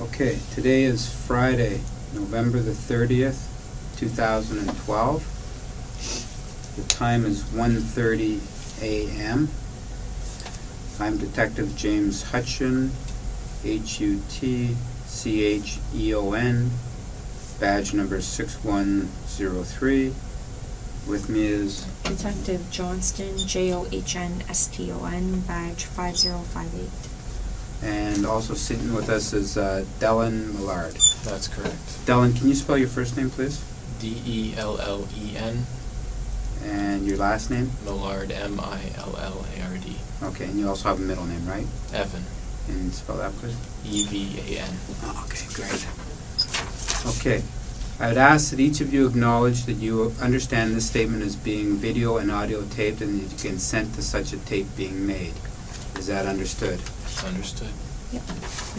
Okay, today is Friday, November the 30th, 2012. The time is 1:30 a.m. I'm Detective James Hutcheon, Hutcheon, badge number 6103. With me is Detective Johnston, Johnston, badge 5058. And also sitting with us is Dellen Millard. That's correct. Dellen, can you spell your first name, please? Dellen. And your last name? Millard, Millard. Okay, and you also have a middle name, right? Evan. And spell that, please. Evan. Oh, okay, great. Okay, I would ask that each of you acknowledge that you understand this statement as being video and audio taped and that you consent to such a tape being made. Is that understood? Understood. Yep.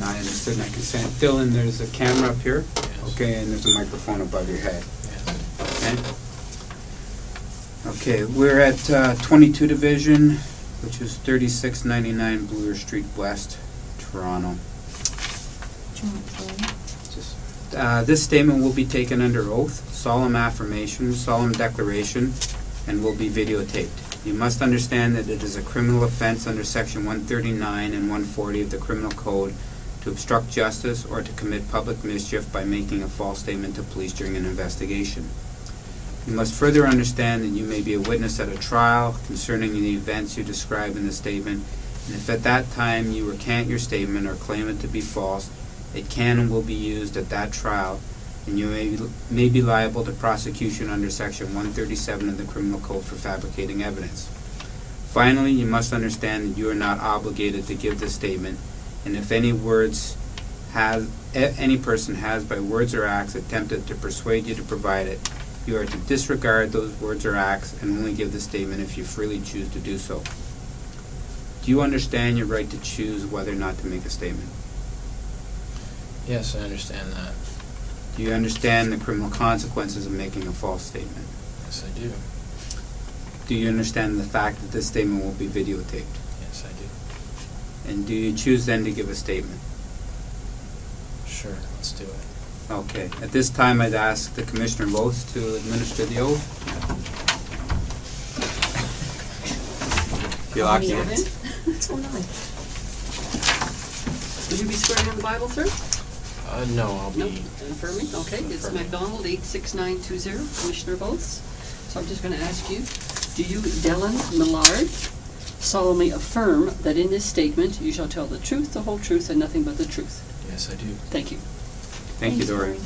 I understood and I consent. Dylan, there's a camera up here. Yes. Okay, and there's a microphone above your head. Yes. Okay, we're at 22 Division, which is 3699 Bloor Street West, Toronto. This statement will be taken under oath, solemn affirmation, solemn declaration, and will be videotaped. You must understand that it is a criminal offense under Section 139 and 140 of the Criminal Code to obstruct justice or to commit public mischief by making a false statement to police during an investigation. You must further understand that you may be a witness at a trial concerning the events you describe in the statement, and if at that time you recant your statement or claim it to be false, it can and will be used at that trial, and you may be liable to prosecution under Section 137 of the Criminal Code for fabricating evidence. Finally, you must understand that you are not obligated to give this statement, and if any person has by words or acts attempted to persuade you to provide it, you are to disregard those words or acts and only give the statement if you freely choose to do so. Do you understand your right to choose whether or not to make a statement? Yes, I understand that. Do you understand the criminal consequences of making a false statement? Yes, I do. Do you understand the fact that this statement will be videotaped? Yes, I do. And do you choose then to give a statement? Sure, let's do it. Okay. At this time, I'd ask the Commissioner of Oaths to administer the oath. You're lucky. Oh, nice. Will you be swearing on the Bible, sir? No, I'll be... No, affirming? Okay, it's affirming. MacDonald, 86920, Commissioner of Oaths. So I'm just going to ask you, do you, Dellen Millard, solemnly affirm that in this statement you shall tell the truth, the whole truth, and nothing but the truth? Yes, I do. Thank you. Thank you, Dory.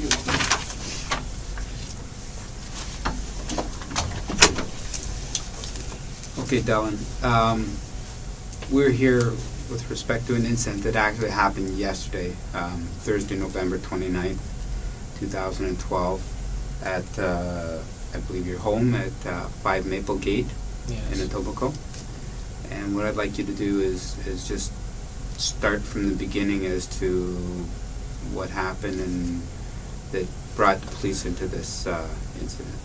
Okay, Dellen. We're here with respect to an incident that actually happened yesterday, Thursday, November 29th, 2012, at, I believe, your home at 5 Maple Gate Yes. in Etobicoke. And what I'd like you to do is just start from the beginning as to what happened and that brought the police into this incident.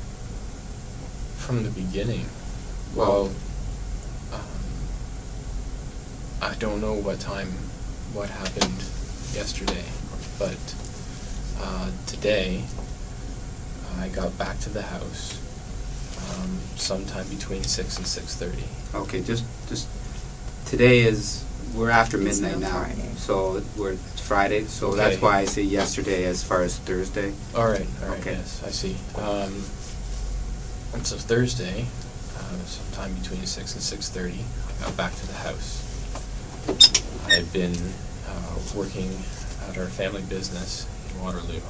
From the beginning? Well, I don't know what happened yesterday, but today I got back to the house sometime between 6 and 6:30. okay, just today we're after It's midnight now now, Friday. so it's Friday, so Okay. that's why I say yesterday as far as Thursday. All right, Okay. yes, I see. And so Thursday, sometime between 6 and 6:30, I got back to the house. I had been working at our family business in Waterloo.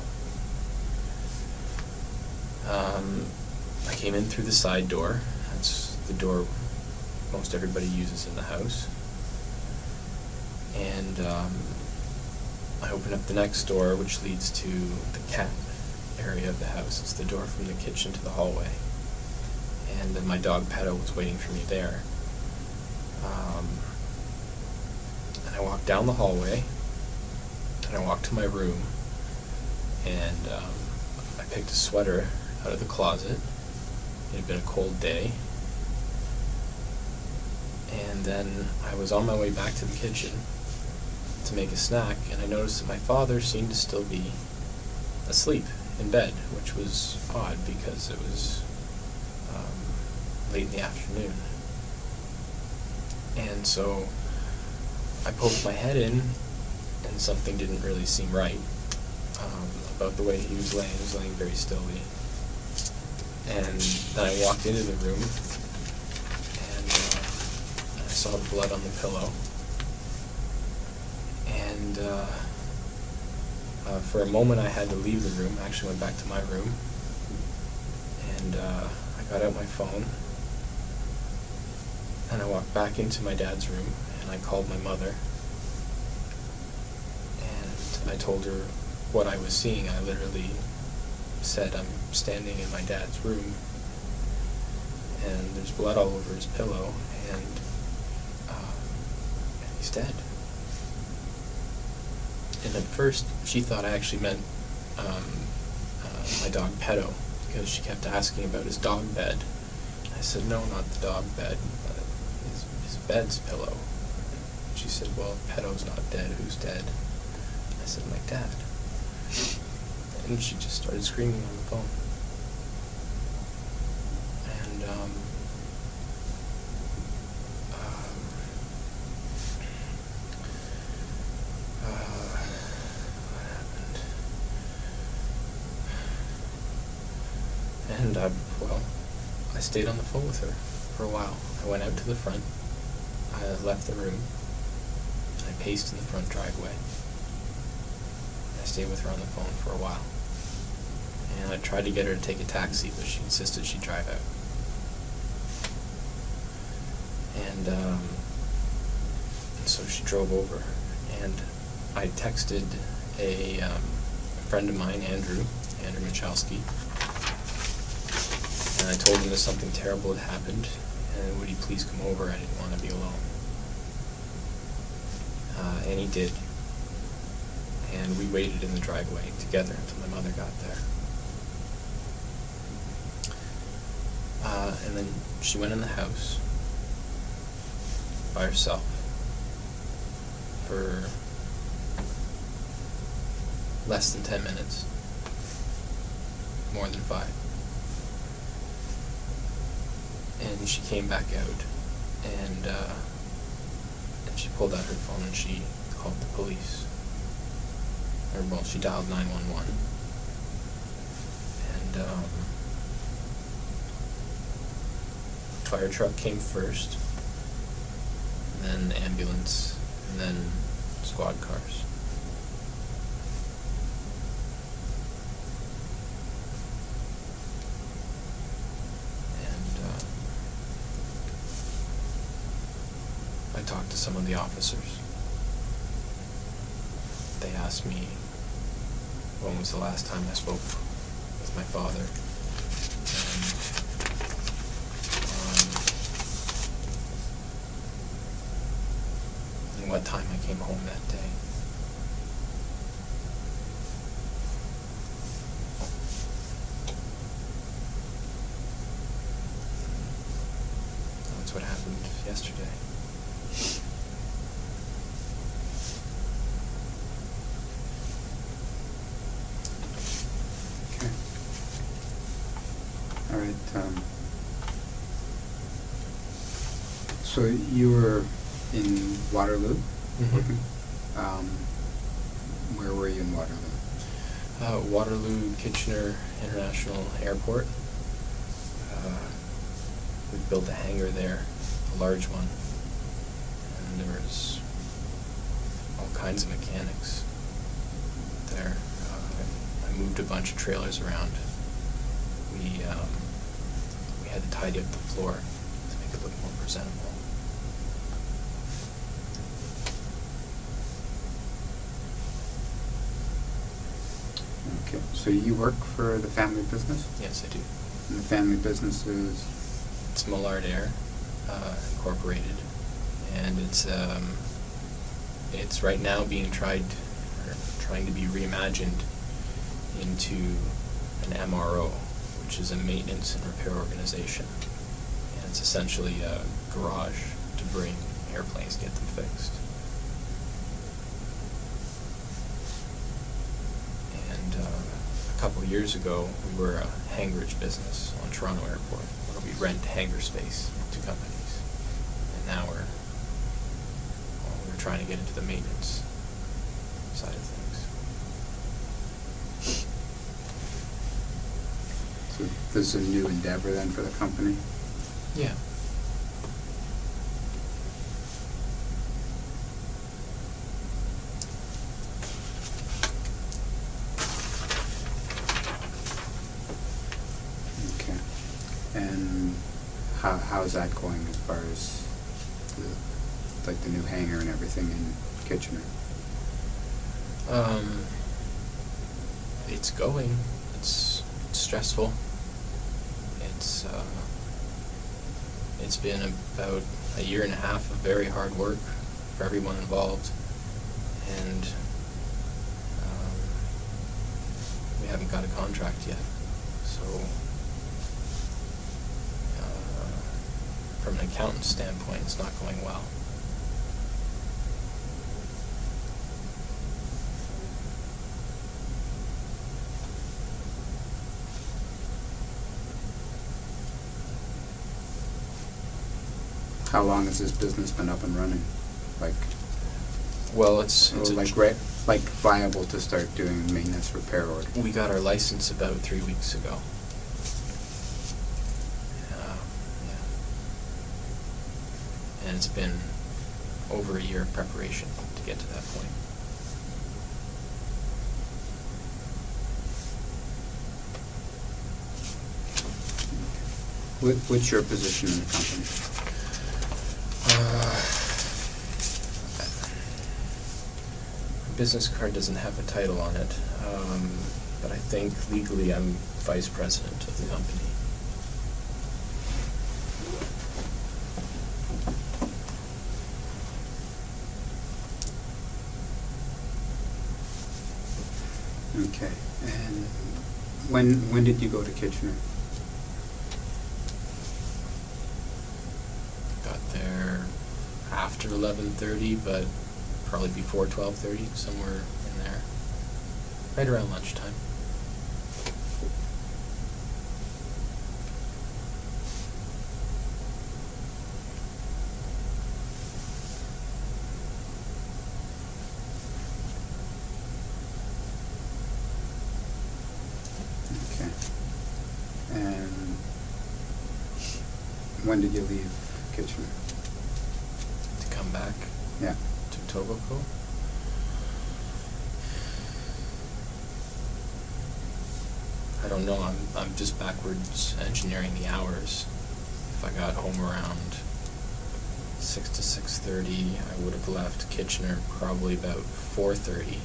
I came in through the side door. That's the door most everybody uses in the house. And I opened up the next door, which leads to the cat area of the house. It's the door from the kitchen to the hallway. And then my dog Pedo was waiting for me there. And I walked down the hallway, and I walked to my room, and I picked a sweater out of the closet. It had been a cold day. And then I was on my way back to the kitchen to to make a snack, and I noticed that my father seemed to still be asleep in bed, which was odd because it was late in the afternoon. And so I poked my head in, and something didn't really seem right about the way he was laying. He was laying very stilly. And then I walked into the room, and I saw the blood on the pillow. And for a moment I had to leave the room. I actually went back to my room, and I got out my phone, and I walked back into my dad's room, and I called my mother, and I told her what I was seeing. I literally said, I'm standing in my dad's room, and there's blood all over his pillow, and he's dead. And at first, she thought I actually meant my dog Pedo, because she kept asking about his dog bed. I said, no, not the dog bed, but his bed's pillow. She said, well, Pedo's not dead, who's dead? I said, my dad. And she just started screaming on the phone. And what happened? And I stayed on the phone with her for a while. I went out to the front. I left the room. I paced in the front driveway. I stayed with her on the phone for a while. And I tried to get her to take a taxi, but she insisted she drive out. And so she drove over, and I texted a friend of mine, Andrew Michalski, and I told him that something terrible had happened, and would he please come over? I didn't want to be alone. And he did. And we waited in the driveway together until my mother got there. And then she went in the house by herself for less than 10 minutes, more than 5. And she came back out, and she pulled out her phone and she called the police. Or, well, she dialed 911. And fire truck came first, and then ambulance, and then squad cars. And I talked to some of the officers. They asked me when was the last time I spoke with my father, and what time I came home that day. That's what happened yesterday. All right. So you were in Waterloo working? Where were you in Waterloo? Waterloo Kitchener International Airport. We've built a hangar there, a large one, and there was all kinds of mechanics there. I moved a bunch of trailers around. We had to tidy up the floor to make it look more presentable. Okay, so you work for the family business? Yes, I do. And the family business is? It's Millardair, Incorporated, and it's right now being trying to be reimagined into an MRO, which is a maintenance and repair organization. And it's essentially a garage to bring airplanes, get them fixed. couple of years ago, we were a hangarage business on Toronto Airport, where we rent hangar space to companies. And now we're trying to get into the maintenance side of things. So this is a new endeavor then for the company? Yeah. Okay. And how's that going as far as the new hangar and everything in Kitchener? It's going. It's stressful. It's been about a year and a half of very hard work for everyone involved, and we haven't got a contract yet. So, from an accountant's standpoint, it's not going well. How long has this business been up and running? Like, Well, it's or a like viable to start doing maintenance repair order? We got our license about 3 weeks ago. Yeah. And it's been over a year of preparation to get to that point. What's your position in the company? My business card doesn't have a title on it, but I think legally I'm vice president of the company. Okay. And when did you go to Kitchener? Got there after 11:30, but probably before 12:30, somewhere in there. Right around lunchtime. Okay. And when did you leave Kitchener? To come back Yeah. to Etobicoke. I don't know, I'm just backwards engineering the hours. If I got home around 6 to 6:30, I would have left Kitchener probably about 4:30,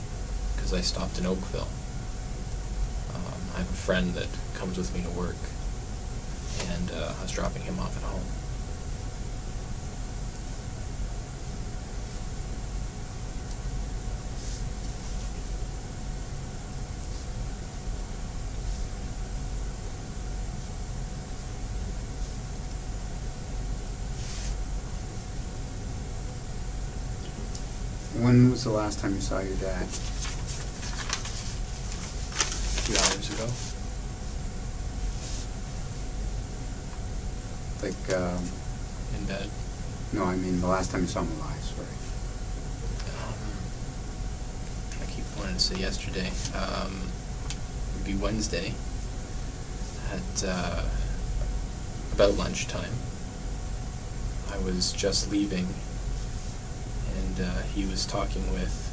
because I stopped in Oakville. I have a friend that comes with me to work, and I was dropping him off at home. When was the last time you saw your dad? A few hours ago. Like, In bed. no, I mean the last time you saw him alive, sorry. I keep wanting to say yesterday. It'd be Wednesday at about lunchtime. I was just leaving, and he was talking with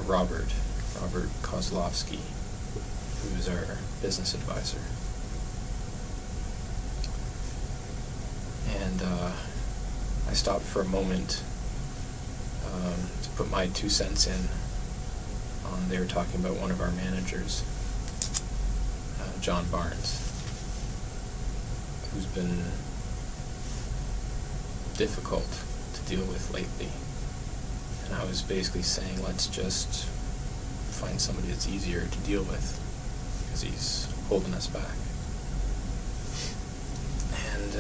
Robert Kozlowski, who is our business advisor. And I stopped for a moment to put my 2 cents in. They were talking about one of our managers, John Barnes, who's been difficult to deal with lately. And I was basically saying, let's just find somebody that's easier to deal with, because he's holding us back. And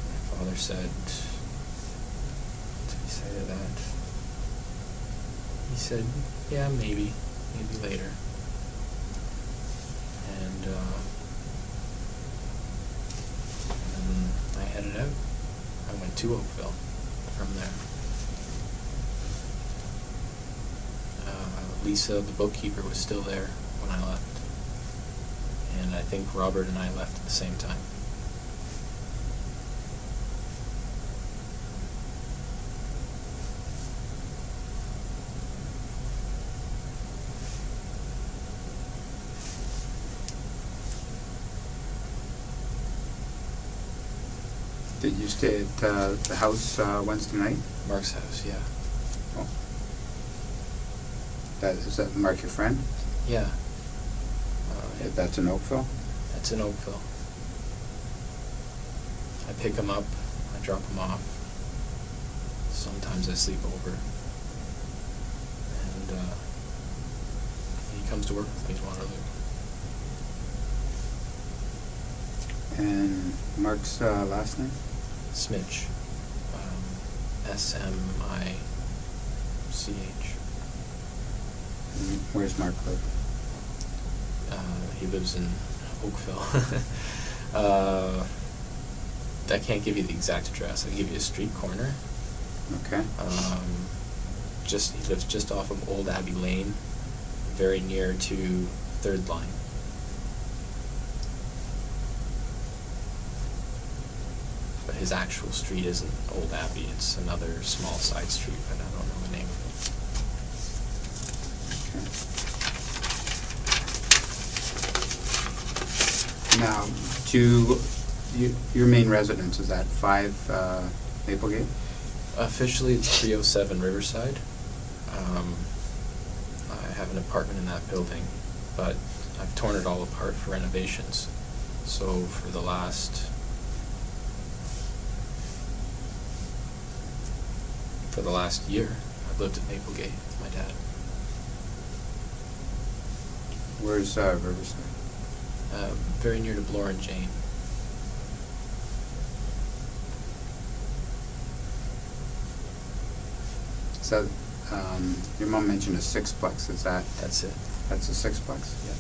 my father said, what did he say to that? he said, yeah, maybe later. And I headed out. I went to Oakville from there. Lisa, the bookkeeper, was still there when I left. And I think Robert and I left at the same time. Did you stay at the house Wednesday night? Mark's house, yeah. Oh. Is that Mark your friend? Yeah. That's in Oakville? That's in Oakville. I pick him up, I drop him off. Sometimes I sleep over. And he comes to work with me in Waterloo. And Mark's last name? Smitch. S-M-I-C-H. And where's Mark live? He lives in Oakville. I can't give you the exact address. I'll give you a street corner. Okay. He lives just off of Old Abbey Lane, very near to Third Line. But his actual street isn't Old Abbey. It's another small side street, but I don't know the name of it. Now, your main residence, is that 5 Maplegate? Officially, it's 307 Riverside. I have an apartment in that building, but I've torn it all apart for renovations. So for the last year, I've lived at Maplegate with my dad. Where's Riverside? Very near to Bloor and Jane. So, your mom mentioned a 6-plex, is that? That's it. That's a 6-plex? Yeah.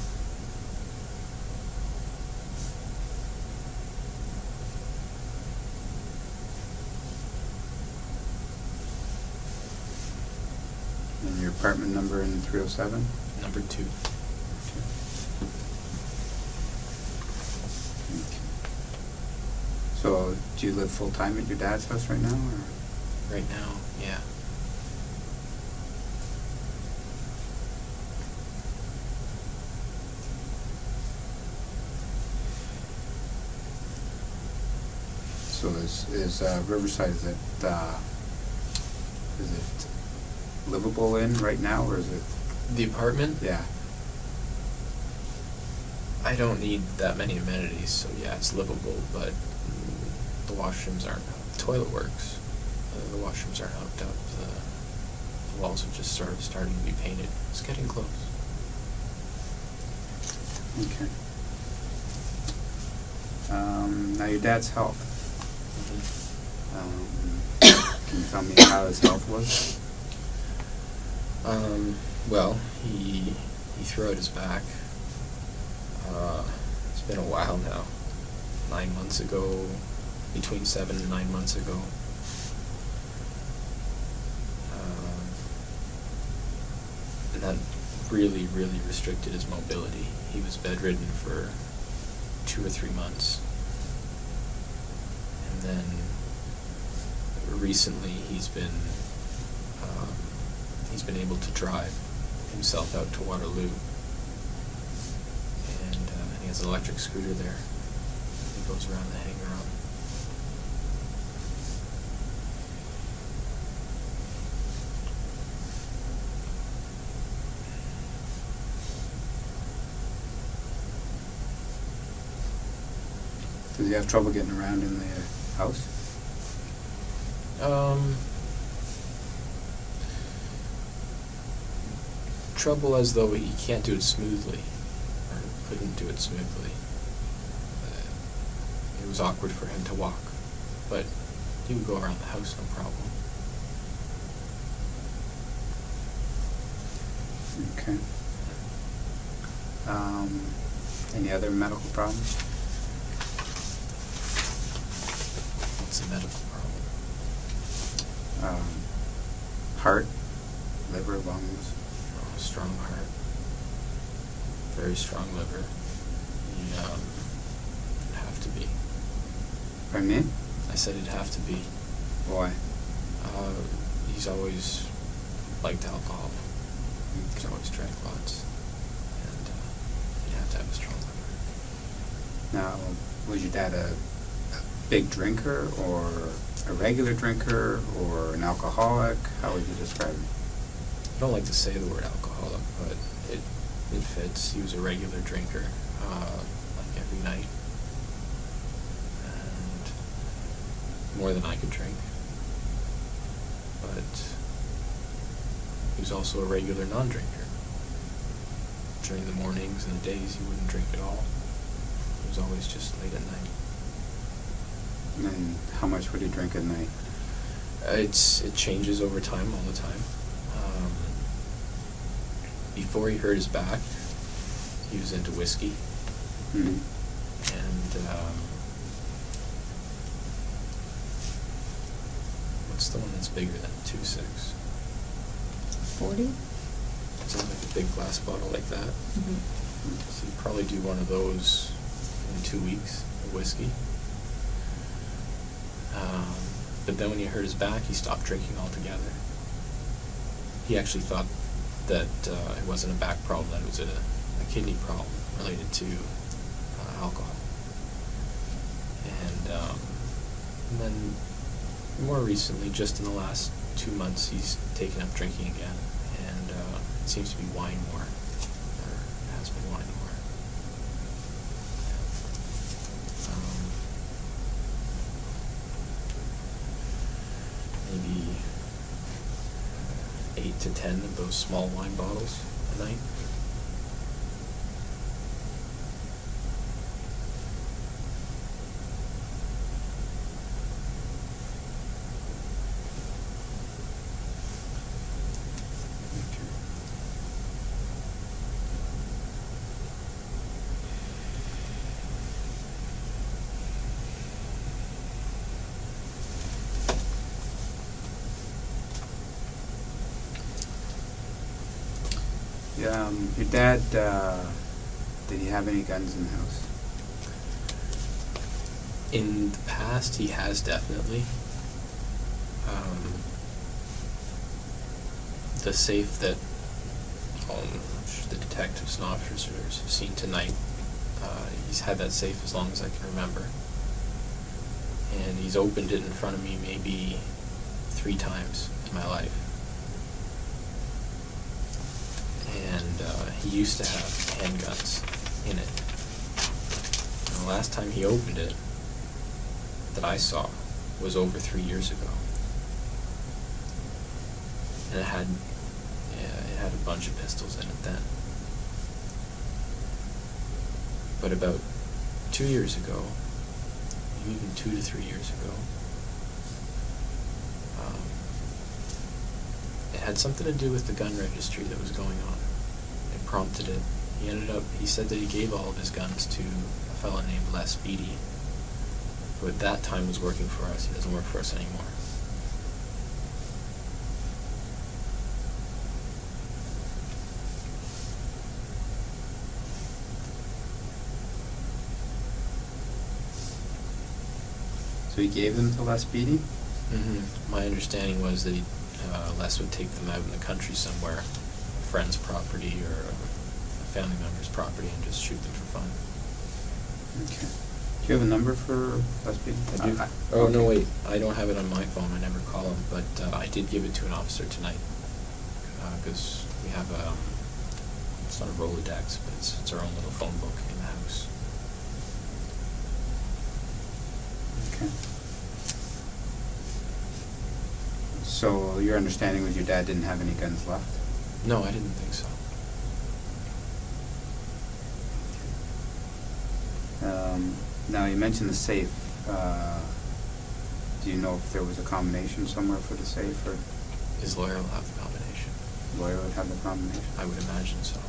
And your apartment number in 307? Number 2. So, do you live full-time at your dad's house right now, or? Right now, yeah. So is Riverside, is it livable in right now, or is it? The apartment? Yeah. I don't need that many amenities, so yeah, it's livable, but the washrooms aren't hooked. The toilet works. The washrooms aren't hooked up. The walls are just sort of starting to be painted. It's getting close. Okay. Now your dad's health. Can you tell me how his health was? Well, he threw out his back. It's been a while now. 9 months ago, between 7 and 9 months ago. And that really, really restricted his mobility. He was bedridden for 2 or 3 months. And then recently he's been able to drive himself out to Waterloo. And he has an electric scooter there. He goes around the hangar-on. Does he have trouble getting around in the house? Trouble as though he can't do it smoothly, or couldn't do it smoothly. It was awkward for him to walk, but he would go around the house no problem. Okay. Any other medical problems? What's a medical problem? Heart, liver, lungs? Oh, strong heart. Very strong liver. He'd have to be. Pardon me? I said it'd have to be. Why? He's always liked alcohol. He's always drank lots. And you have to have a strong liver. Now, was your dad a big drinker, or a regular drinker, or an alcoholic? How would you describe him? I don't like to say the word alcoholic, but it fits. He was a regular drinker, like every night. And more than I could drink. But he was also a regular non-drinker. During the mornings and the days, he wouldn't drink at all. It was always just late at night. And how much would he drink at night? It changes over time, all the time. Before he hurt his back, he was into whiskey. Mm-hmm. And what's the one that's bigger than 2.6? 40? Is that like a big glass bottle like that? Mm-hmm. So you'd probably do one of those in 2 weeks of whiskey. But then when he hurt his back, he stopped drinking altogether. He actually thought that it wasn't a back problem, that it was a kidney problem related to alcohol. And then more recently, just in the last 2 months, he's taken up drinking again, and it seems to be wine more, or has been wine more. Maybe 8 to 10 of those small wine bottles a night. Your dad, did he have any guns in the house? In the past, he has definitely. The safe that the detectives and officers have seen tonight, he's had that safe as long as I can remember. And he's opened it in front of me maybe 3 times in my life. And he used to have handguns in it. And the last time he opened it, that I saw, was over 3 years ago. And it had a bunch of pistols in it then. But about 2 years ago, maybe even 2 to 3 years ago, it had something to do with the gun registry that was going on. It prompted it. He said that he gave all of his guns to a fellow named Les Beatty, who at that time was working for us. He doesn't work for us anymore. So he gave them to Les Beatty? Mm-hmm. My understanding was that Les would take them out in the country somewhere, a friend's property or a family member's property, and just shoot them for fun. Okay. Do you have a number for Les Beatty? I do. Oh, no, wait. I don't have it on my phone. I never call him, but I did give it to an officer tonight, because we have it's not a Rolodex, but it's our own little phone book in the house. Okay. So your understanding was your dad didn't have any guns left? No, I didn't think so. Now you mentioned the safe. Do you know if there was a combination somewhere for the safe, or? His lawyer will have the combination. lawyer would have the combination. I would imagine so.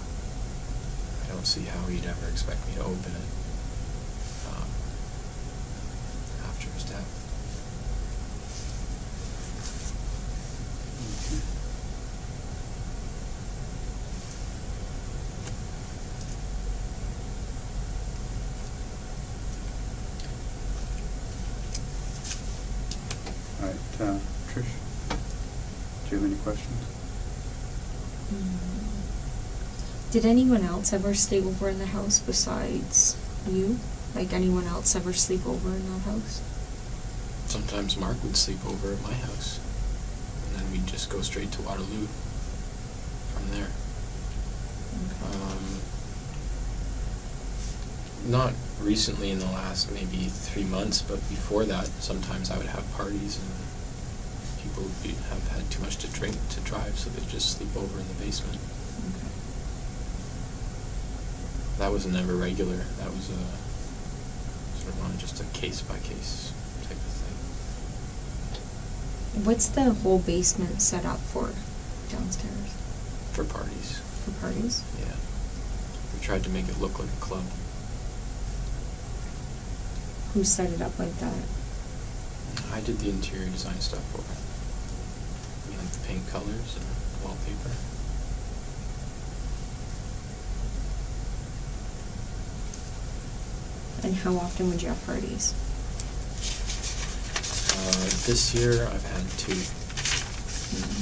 I don't see how he'd ever expect me to open it after his death. All right, Trish, do you have any questions? Did anyone else ever stay over in the house besides you? Like anyone else ever sleep over in that house? Sometimes Mark would sleep over at my house, and then we'd just go straight to Waterloo from there. Not recently in the last maybe 3 months, but before that, sometimes I would have parties and people would have had too much to drink to drive, so they'd just sleep over in the basement. Okay. That was never regular. That was a sort of on just a case-by-case type of thing. What's the whole basement set up for downstairs? For parties. For parties? Yeah. We tried to make it look like a club. Who set it up like that? I did the interior design stuff for it. You know, the paint colors and wallpaper. And how often would you have parties? This year I've had 2.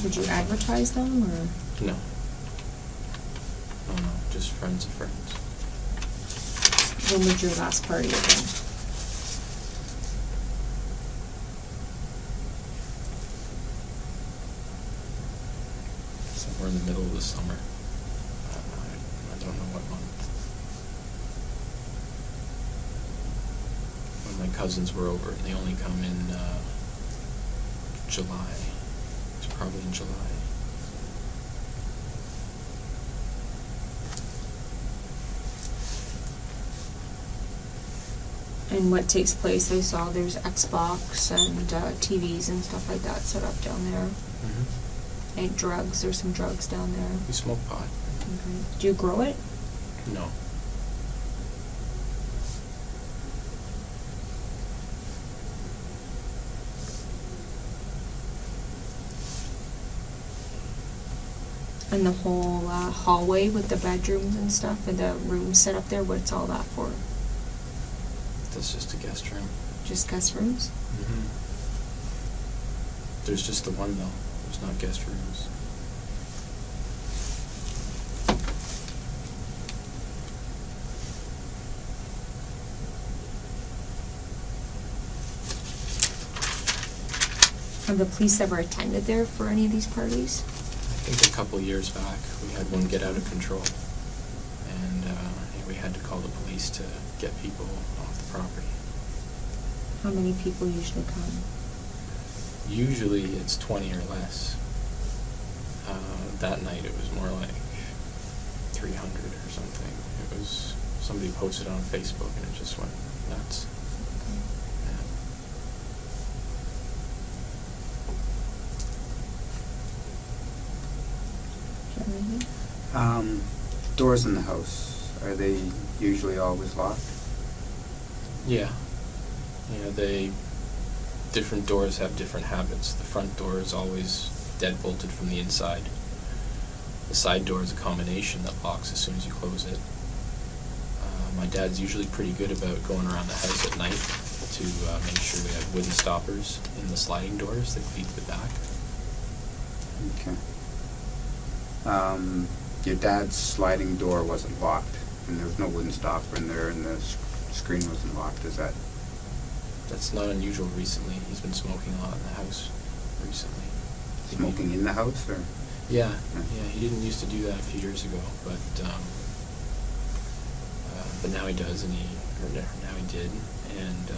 Would you advertise them or? No. No, just friends of friends. When would your last party have been? Somewhere in the middle of the summer. I don't know what month. When my cousins were over, and they only come in July. It's probably in July. And what takes place? I saw there's Xbox and TVs and stuff like that set up down there. Mm-hmm. And drugs, there's some drugs down there. We smoke pot. Okay. Do you grow it? No. And the whole hallway with the bedrooms and stuff and the rooms set up there, what's all that for? That's just a guest room. Just guest rooms? Mm-hmm. There's just the one though. There's not guest rooms. Have the police ever attended there for any of these parties? I think a couple of years back, we had one get out of control, and we had to call the police to get people off the property. How many people usually come? Usually it's 20 or less. That night it was more like 300 or something. It was, somebody posted on Facebook and it just went nuts. Do you have anything? Doors in the house, are they usually always locked? Yeah. Different doors have different habits. The front door is always dead-bolted from the inside. The side door is a combination that locks as soon as you close it. My dad's usually pretty good about going around the house at night to make sure we have wooden stoppers in the sliding doors that lead to the back. Okay. Your dad's sliding door wasn't locked, and there was no wooden stopper in there, and the screen wasn't locked, is that? That's not unusual recently. He's been smoking a lot in the house recently. Smoking in the house, or? Yeah, he didn't used to do that a few years ago, but now he does, and now he did, and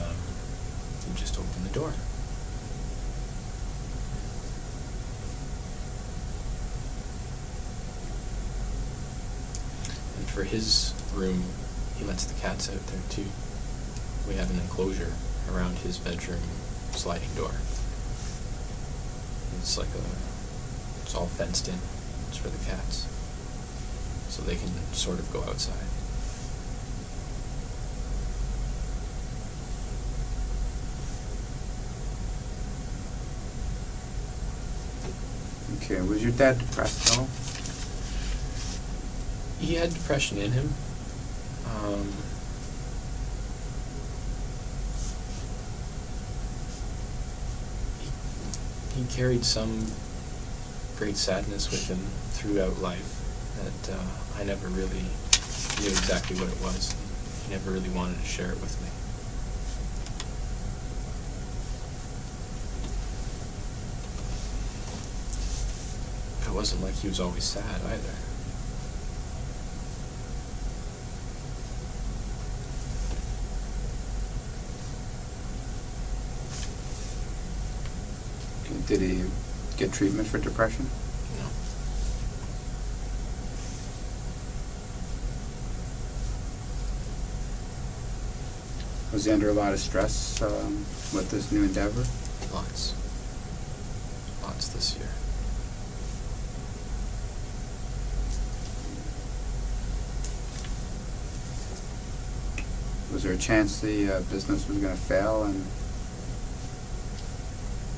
he just opened the door. And for his room, he lets the cats out there too. We have an enclosure around his bedroom sliding door. It's all fenced in, It's for the cats. So they can sort of go outside. Okay, was your dad depressed at all? He had depression in him. He carried some great sadness with him throughout life that I never really knew exactly what it was. He never really wanted to share it with me. It wasn't like he was always sad either. Did he get treatment for depression? No. Was he under a lot of stress with this new endeavor? Lots. Lots this year. Was there a chance the business was going to fail? And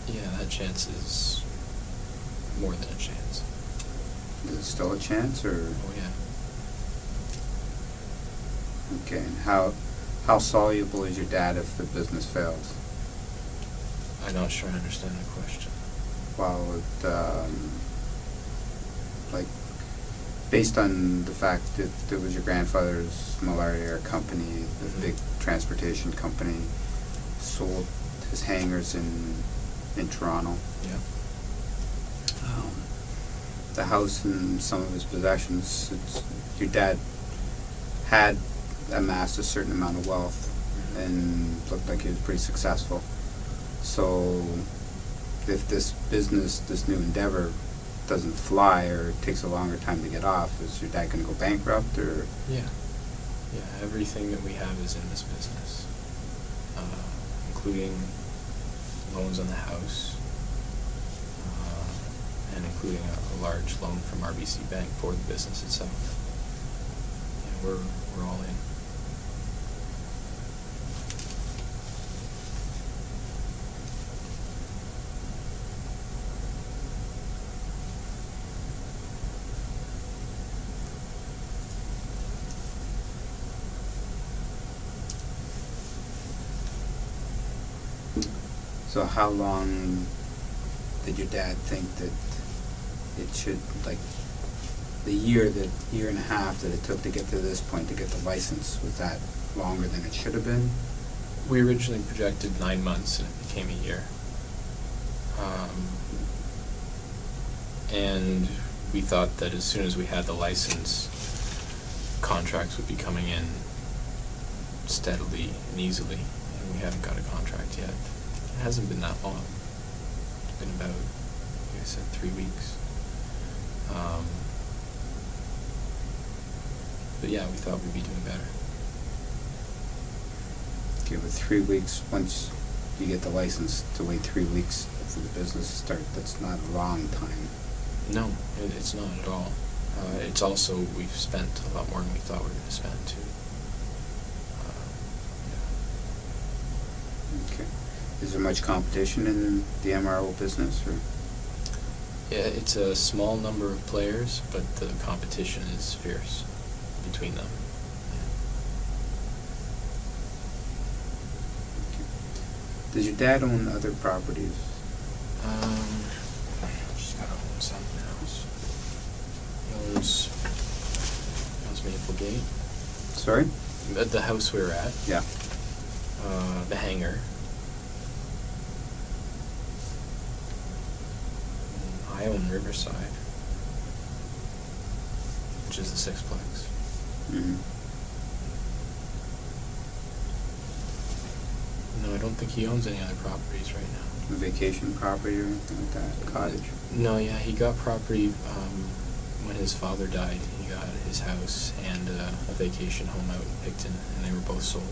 Yeah, that chance is more than a chance. is it still a chance, or? Oh yeah. Okay, and how soluble is your dad if the business fails? I'm not sure I understand the question. Well, like, based on the fact that it was your grandfather's Millardair company, the Mhm. big transportation company, sold his hangars in Toronto. Yeah. The house and some of his possessions, your dad had amassed a certain amount of wealth and looked like he was pretty successful. So if this business, this new endeavor doesn't fly or takes a longer time to get off, is your dad going to go bankrupt, or? Yeah. Yeah, everything that we have is in this business, including loans on the house, and including a large loan from RBC Bank for the business itself. Yeah, we're all in. So how long did your dad think that it should, like, the year and a half that it took to get to this point to get the license, was that longer than it should have been? We originally projected 9 months, and it became a year. And we thought that as soon as we had the license, contracts would be coming in steadily and easily, and we haven't got a contract yet. It hasn't been that long. It's been about, like I said, 3 weeks. But yeah, we thought we'd be doing better. Okay, but 3 weeks, once you get the license, to wait 3 weeks for the business to start, that's not a long time. No, it's not at all. It's also, we've spent a lot more than we thought we were going to spend too. Okay. Is there much competition in the MRO business, or? Yeah, it's a small number of players, but the competition is fierce between them. Does your dad own other properties? Just gotta own something else. He owns Maple Gate, Sorry? the house we were at, Yeah. the hangar. I own Riverside, which is the sixplex. Mm-hmm. No, I don't think he owns any other properties right now. A vacation property or anything like that? Cottage? No, yeah, he got property when his father died. He got his house and a vacation home out in Picton, and they were both sold.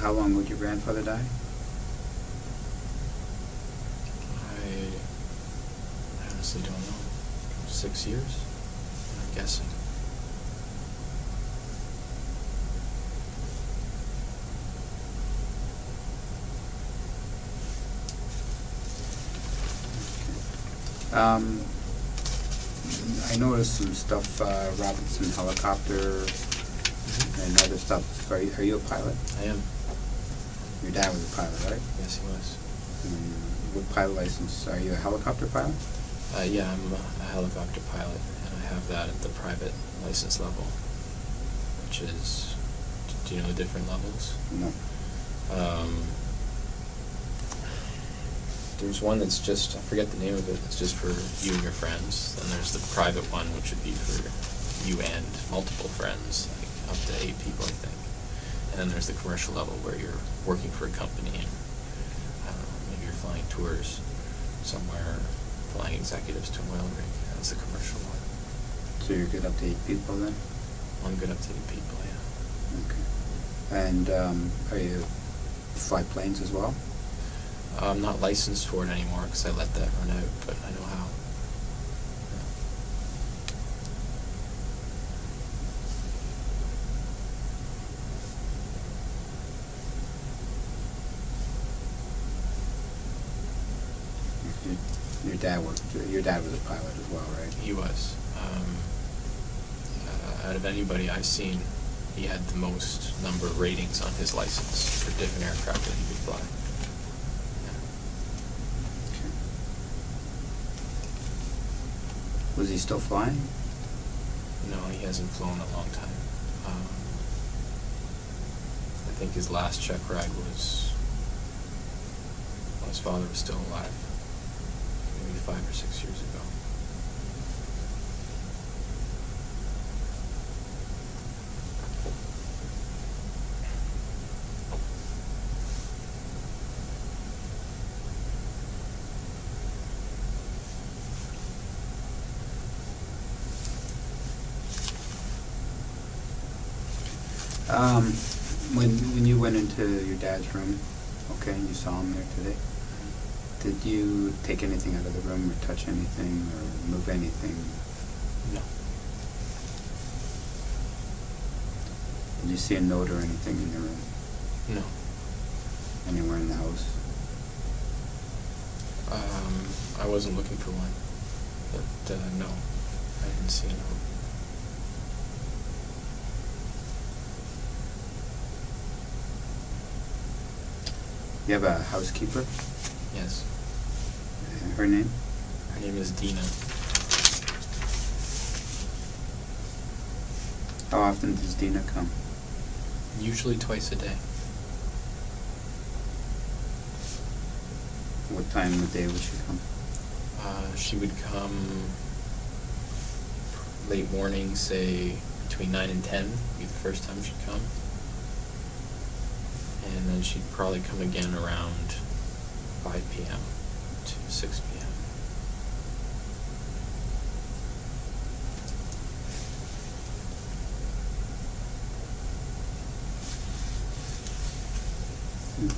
how long would your grandfather die? I honestly don't know. 6 years, I'm guessing. I noticed some stuff, Robinson helicopter and other stuff. Are you a pilot? I am. Your dad was a pilot, right? Yes, he was. What pilot license? Are you a helicopter pilot? Yeah, I'm a helicopter pilot, and I have that at the private license level, which is, do you know the different levels? No. There's one that's just, I forget the name of it, it's just for you and your friends. Then there's the private one, which would be for you and multiple friends, like up to 8 people, I think. And then there's the commercial level where you're working for a company and, I don't know, maybe you're flying tours somewhere, flying executives to an oil rig. That's the commercial one. So you're good up to 8 people then? I'm good up to 8 people, yeah. Okay. And are you fly planes as well? I'm not licensed for it anymore because I let that run out, but I know how. Your dad was a pilot as well, right? He was. Out of anybody I've seen, he had the most number of ratings on his license for different aircraft that he could fly. Okay. Was he still flying? No, he hasn't flown a long time. I think his last check ride was while his father was still alive, maybe 5 or 6 years ago. When you went into your dad's room, okay, and you saw him there today, did you take anything out of the room or touch anything or move anything? No. Did you see a note or anything in the room? No. Anywhere in the house? I wasn't looking for one, but no, I didn't see a note. You have a housekeeper? Yes. Her name? Her name is Dina. How often does Dina come? Usually twice a day. What time of the day would she come? She would come late morning, say between 9 and 10 would be the first time she'd come. And then she'd probably come again around 5 p.m. to 6 p.m.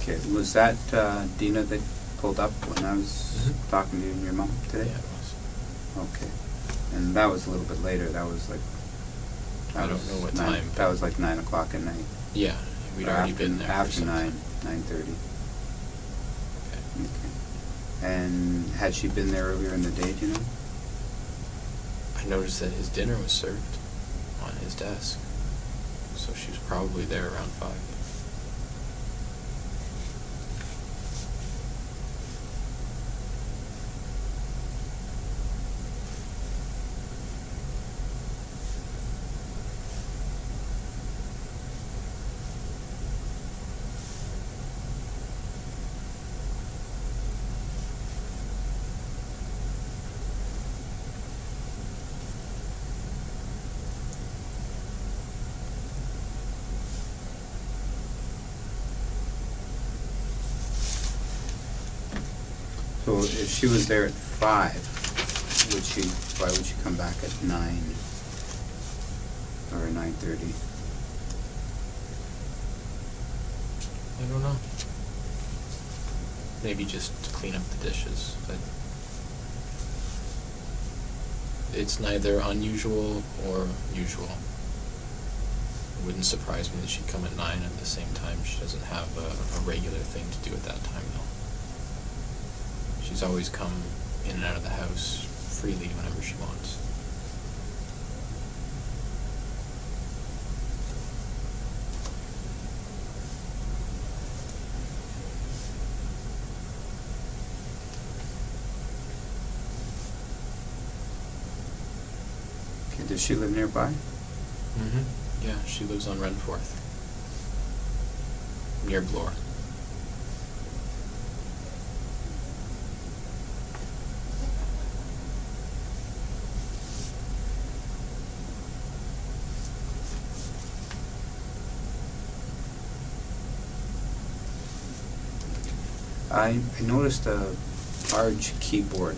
Okay, was that Dina that pulled up when I was talking to you and your mom today? Yeah, it was. Okay, and that was a little bit later, that was like... I don't know what time. That was like 9 o'clock at night. Yeah, we'd already been there for After some 9, time. 9:30. Okay. Okay. And had she been there earlier in the day, do you know? I noticed that his dinner was served on his desk, so she was probably there around 5. So if she was there at 5, why would she come back at 9 or 9:30? I don't know. Maybe just to clean up the dishes, but it's neither unusual or usual. It wouldn't surprise me that she'd come at 9 at the same time. She doesn't have a regular thing to do at that time, though. She's always come in and out of the house freely whenever she wants. Okay, does she live nearby? Mm-hmm. Yeah, she lives on Renforth, near Bloor. I noticed a large keyboard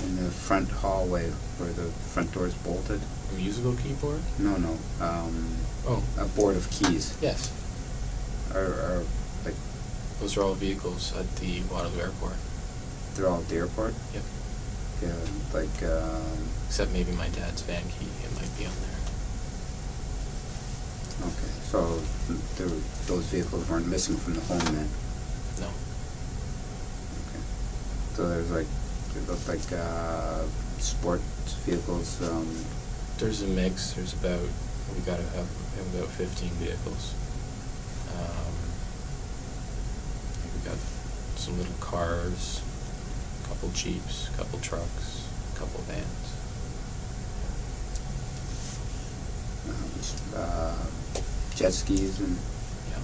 in the front hallway where the front door is bolted. A musical keyboard? No, Oh, a board of keys. yes. Are like, Those are all vehicles at the Waterloo Airport. they're all at the airport? Yep. Yeah, like, Except maybe my dad's van key, it might be on there. okay, so those vehicles weren't missing from the home then? No. Okay. So there's like, it looked like, sports vehicles, There's a mix. There's about, we have about 15 vehicles. We got some little cars, a couple Jeeps, a couple trucks, a couple vans. jet skis and, Yeah,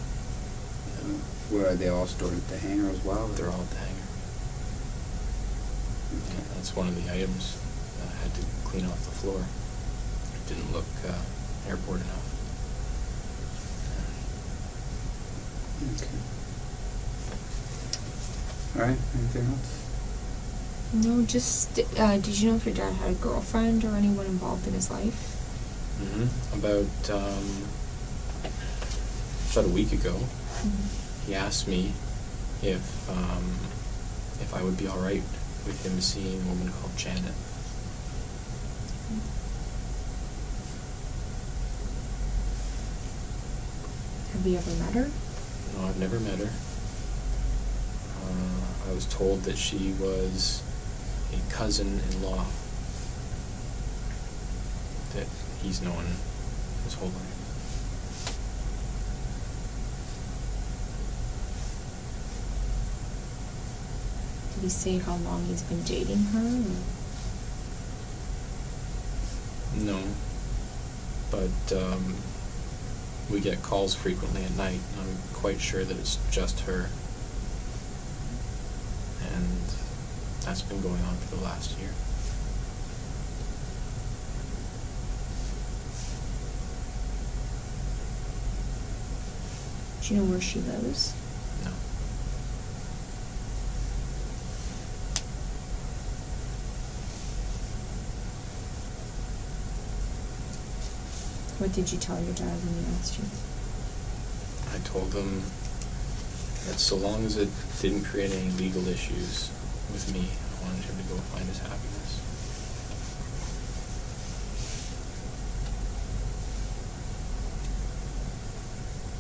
where are they all stored at the hangar as well? they're all at the hangar. Yeah, that's one of the items. I had to clean off the floor. It didn't look airport enough. Okay. All right, anything else? No, just, did you know if your dad had a girlfriend or anyone involved in his life? About a week ago, Mm-hmm. he asked me if I would be all right with him seeing a woman called Janet. Have you ever met her? No, I've never met her. I was told that she was a cousin-in-law that he's known his whole life. Did he say how long he's been dating her? Or? No, but we get calls frequently at night, and I'm quite sure that it's just her. And that's been going on for the last year. Do you know where she lives? No. What did you tell your dad when he asked you? I told him that so long as it didn't create any legal issues with me, I wanted him to go find his happiness.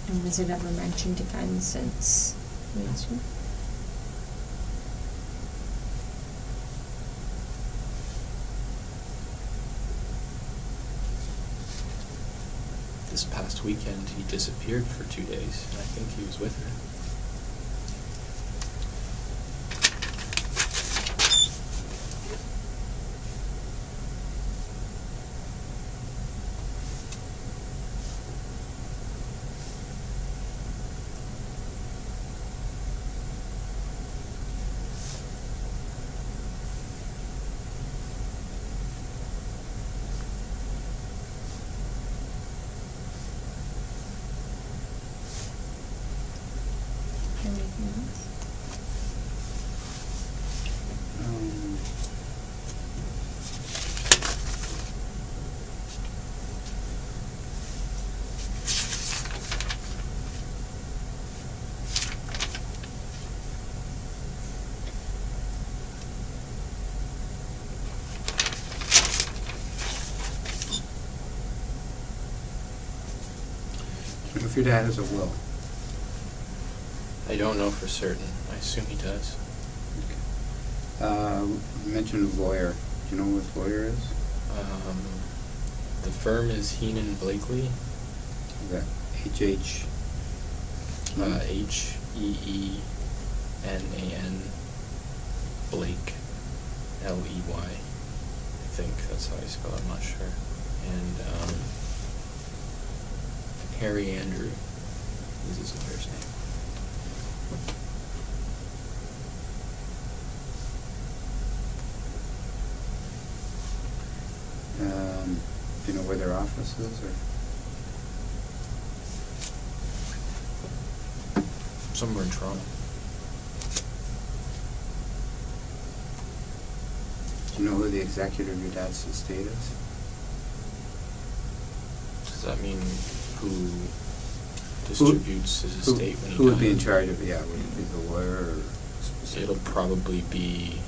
And was it ever mentioned again since he asked you? This past weekend, he disappeared for 2 days, and I think he was with her. if your dad has a will? I don't know for certain. I assume he does. You mentioned a lawyer. Do you know who his lawyer is? The firm is Heenan Blakely, Is that H.H.? H-E-E-N-A-N, Blake, L-E-Y. I think that's how I spell it, I'm not sure. And Harry Andrew is his lawyer's name. Do you know where their office is, or? Somewhere in Toronto. Do you know who the executor of your dad's estate is? Does that mean who distributes his estate when he dies? Who would be in charge of, yeah, would it be the lawyer or specific? It'll probably be,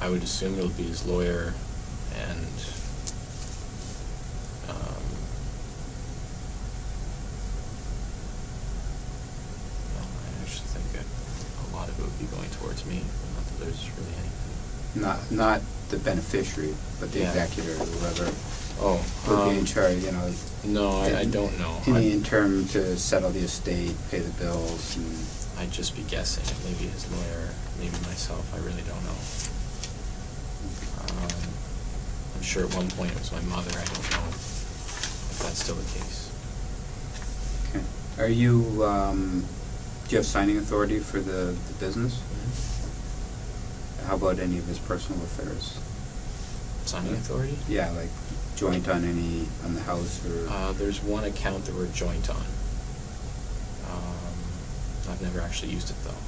I would assume it'll be his lawyer and, well, I actually think a lot of it would be going towards me, not that there's really anything. Not the beneficiary, but the Yeah. executor, whoever Oh, would be in charge, you know. no, I don't know. In the interim to settle the estate, pay the bills, and I'd just be guessing, maybe his lawyer, maybe myself, I really don't know. I'm sure at one point it was my mother, I don't know if that's still the case. okay. Are you, do you have signing authority for the business? How about any of his personal affairs? Signing authority? Yeah, like joint on the house or? There's one account that we're joint on. I've never actually used it though.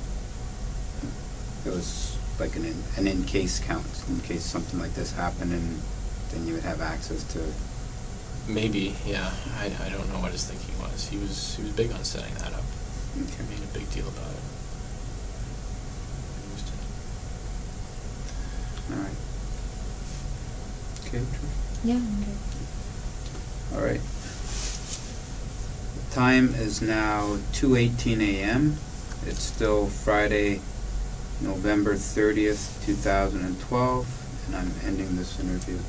It was like an in-case count, in case something like this happened, and then you would have access to. Maybe, yeah. I don't know what his thinking was. He was big on setting that up. Okay. Made a big deal about it. Used it. All right. Okay. Yeah, I'm good. All right. The time is now 2:18 a.m. It's still Friday, November 30th, 2012, and I'm ending this interview.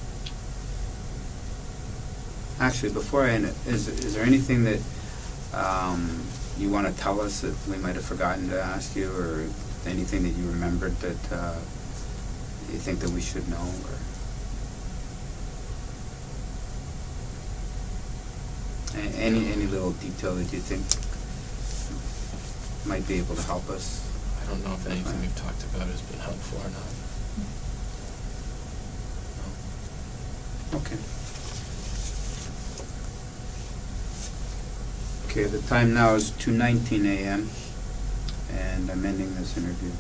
Actually, before I end it, is there anything that you want to tell us that we might have forgotten to ask you, or anything that you remembered that you think that we should know, or? Any little detail that you think might be able to help us? I don't know if anything we've talked about has been helpful or not. No. Okay. Okay, the time now is 2:19 a.m. and I'm ending this interview.